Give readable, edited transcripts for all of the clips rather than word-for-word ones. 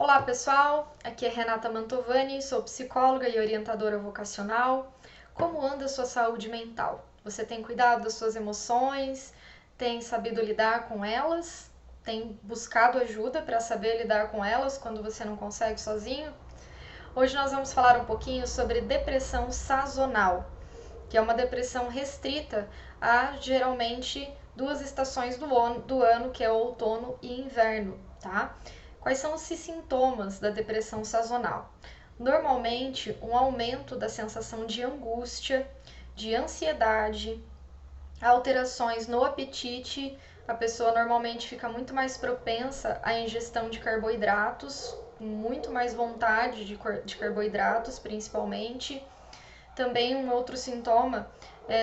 Olá pessoal, aqui é Renata Mantovani, sou psicóloga e orientadora vocacional. Como anda a sua saúde mental? Você tem cuidado das suas emoções? Tem sabido lidar com elas? Tem buscado ajuda para saber lidar com elas quando você não consegue sozinho? Hoje nós vamos falar um pouquinho sobre depressão sazonal, que é uma depressão restrita a geralmente duas estações do ano, que é outono e inverno, tá? Quais são os sintomas da depressão sazonal? Normalmente, um aumento da sensação de angústia, de ansiedade, alterações no apetite. A pessoa normalmente fica muito mais propensa à ingestão de carboidratos, com muito mais vontade de carboidratos, principalmente. Também um outro sintoma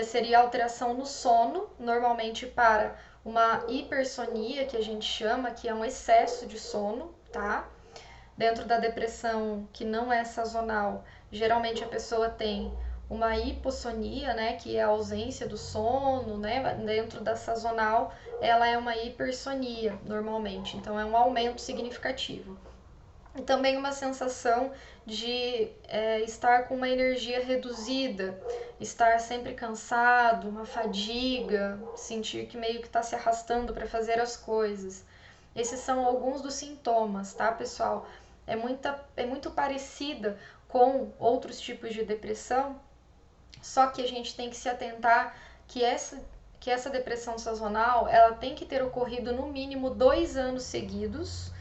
seria a alteração no sono, normalmente para uma hipersonia, que a gente chama, que é um excesso de sono, tá? Dentro da depressão que não é sazonal, geralmente a pessoa tem uma hipossonia, né, que é a ausência do sono, né? Dentro da sazonal, ela é uma hipersonia, normalmente, então é um aumento significativo. E também uma sensação de estar com uma energia reduzida, estar sempre cansado, uma fadiga, sentir que meio que está se arrastando para fazer as coisas. Esses são alguns dos sintomas, tá, pessoal? É muito parecida com outros tipos de depressão, só que a gente tem que se atentar que essa depressão sazonal ela tem que ter ocorrido no mínimo 2 anos seguidos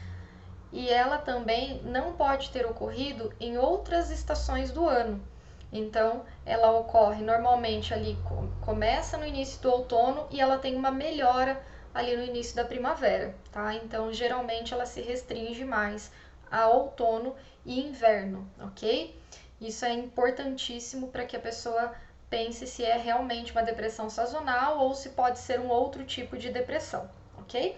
e ela também não pode ter ocorrido em outras estações do ano. Então, ela ocorre normalmente ali, começa no início do outono e ela tem uma melhora ali no início da primavera, tá? Então, geralmente ela se restringe mais a outono e inverno, ok? Isso é importantíssimo para que a pessoa pense se é realmente uma depressão sazonal ou se pode ser um outro tipo de depressão, ok?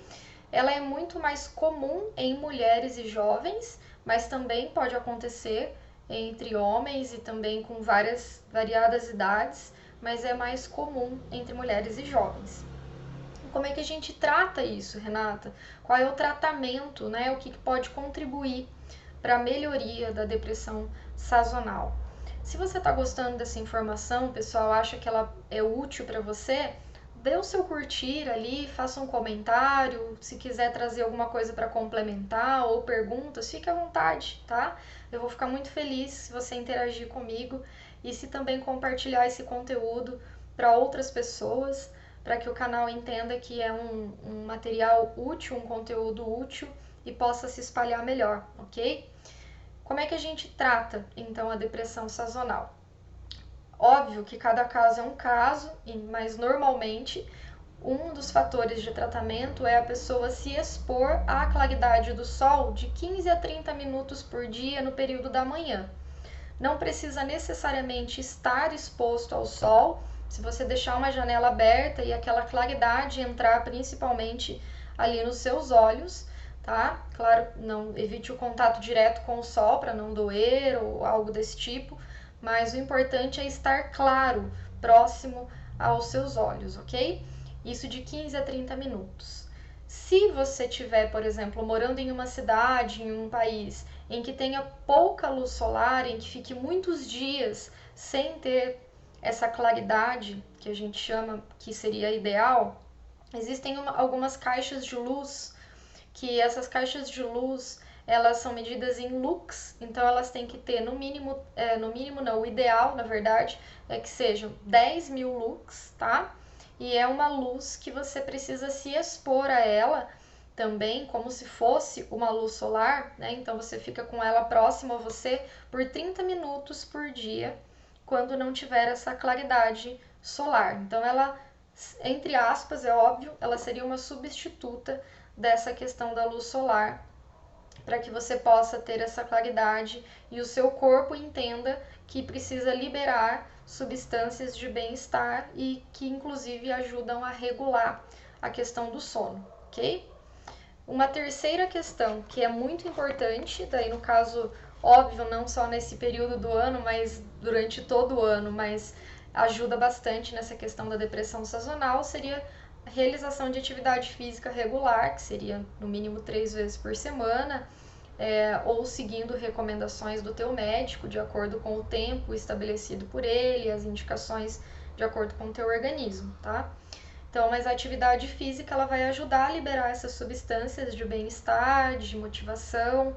Ela é muito mais comum em mulheres e jovens, mas também pode acontecer entre homens e também com várias variadas idades, mas é mais comum entre mulheres e jovens. Como é que a gente trata isso, Renata? Qual é o tratamento, né? O que pode contribuir para a melhoria da depressão sazonal? Se você está gostando dessa informação, pessoal, acha que ela é útil para você, dê o seu curtir ali, faça um comentário, se quiser trazer alguma coisa para complementar ou perguntas, fique à vontade, tá? Eu vou ficar muito feliz se você interagir comigo e se também compartilhar esse conteúdo para outras pessoas, para que o canal entenda que é um material útil, um conteúdo útil e possa se espalhar melhor, ok? Como é que a gente trata então a depressão sazonal? Óbvio que cada caso é um caso, mas normalmente um dos fatores de tratamento é a pessoa se expor à claridade do sol de 15 a 30 minutos por dia no período da manhã. Não precisa necessariamente estar exposto ao sol, se você deixar uma janela aberta e aquela claridade entrar principalmente ali nos seus olhos, tá? Claro, não evite o contato direto com o sol para não doer ou algo desse tipo, mas o importante é estar claro, próximo aos seus olhos, ok? Isso de 15 a 30 minutos. Se você tiver, por exemplo, morando em uma cidade, em um país em que tenha pouca luz solar, em que fique muitos dias sem ter essa claridade que a gente chama que seria ideal, existem algumas caixas de luz, que essas caixas de luz elas são medidas em lux, então elas têm que ter no mínimo não, o ideal na verdade é que sejam 10.000 lux, tá? E é uma luz que você precisa se expor a ela também como se fosse uma luz solar, né? Então você fica com ela próxima a você por 30 minutos por dia, quando não tiver essa claridade solar. Então ela, entre aspas, é óbvio, ela seria uma substituta dessa questão da luz solar, para que você possa ter essa claridade e o seu corpo entenda que precisa liberar substâncias de bem-estar e que inclusive ajudam a regular a questão do sono, ok? Uma terceira questão que é muito importante, daí no caso, óbvio, não só nesse período do ano, mas durante todo o ano, mas ajuda bastante nessa questão da depressão sazonal, seria a realização de atividade física regular, que seria no mínimo 3 vezes por semana, ou seguindo recomendações do teu médico, de acordo com o tempo estabelecido por ele, as indicações de acordo com o teu organismo, tá? Então, mas a atividade física, ela vai ajudar a liberar essas substâncias de bem-estar, de motivação,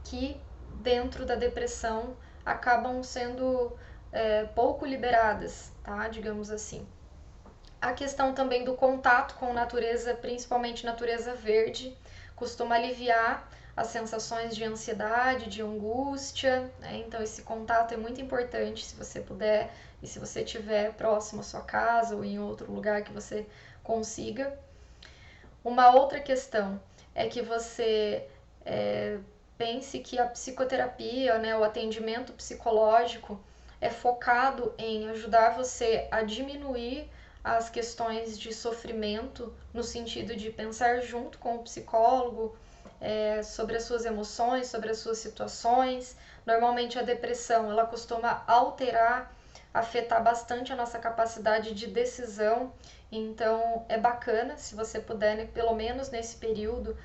que dentro da depressão acabam sendo pouco liberadas, tá? Digamos assim. A questão também do contato com natureza, principalmente natureza verde, costuma aliviar as sensações de ansiedade, de angústia, né? Então esse contato é muito importante, se você puder e se você estiver próximo à sua casa ou em outro lugar que você consiga. Uma outra questão é que você pense que a psicoterapia, né, o atendimento psicológico é focado em ajudar você a diminuir as questões de sofrimento, no sentido de pensar junto com o psicólogo sobre as suas emoções, sobre as suas situações. Normalmente a depressão, ela costuma alterar, afetar bastante a nossa capacidade de decisão. Então é bacana, se você puder, né, pelo menos nesse período,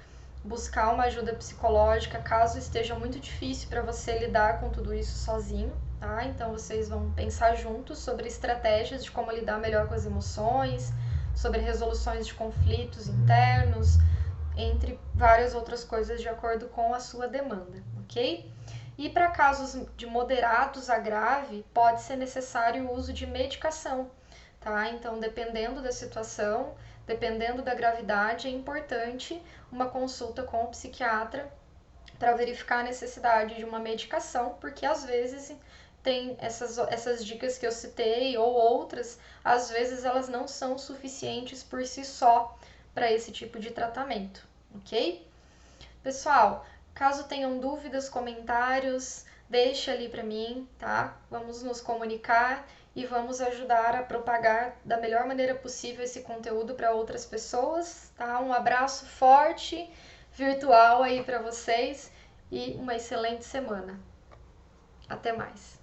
buscar uma ajuda psicológica, caso esteja muito difícil para você lidar com tudo isso sozinho, tá? Então vocês vão pensar juntos sobre estratégias de como lidar melhor com as emoções, sobre resoluções de conflitos internos, entre várias outras coisas de acordo com a sua demanda, ok? E para casos de moderados a grave, pode ser necessário o uso de medicação, tá? Então, dependendo da situação, dependendo da gravidade, é importante uma consulta com o psiquiatra para verificar a necessidade de uma medicação, porque às vezes tem essas dicas que eu citei ou outras, às vezes elas não são suficientes por si só para esse tipo de tratamento, ok? Pessoal, caso tenham dúvidas, comentários, deixe ali para mim, tá? Vamos nos comunicar e vamos ajudar a propagar da melhor maneira possível esse conteúdo para outras pessoas, tá? Um abraço forte virtual aí para vocês e uma excelente semana. Até mais.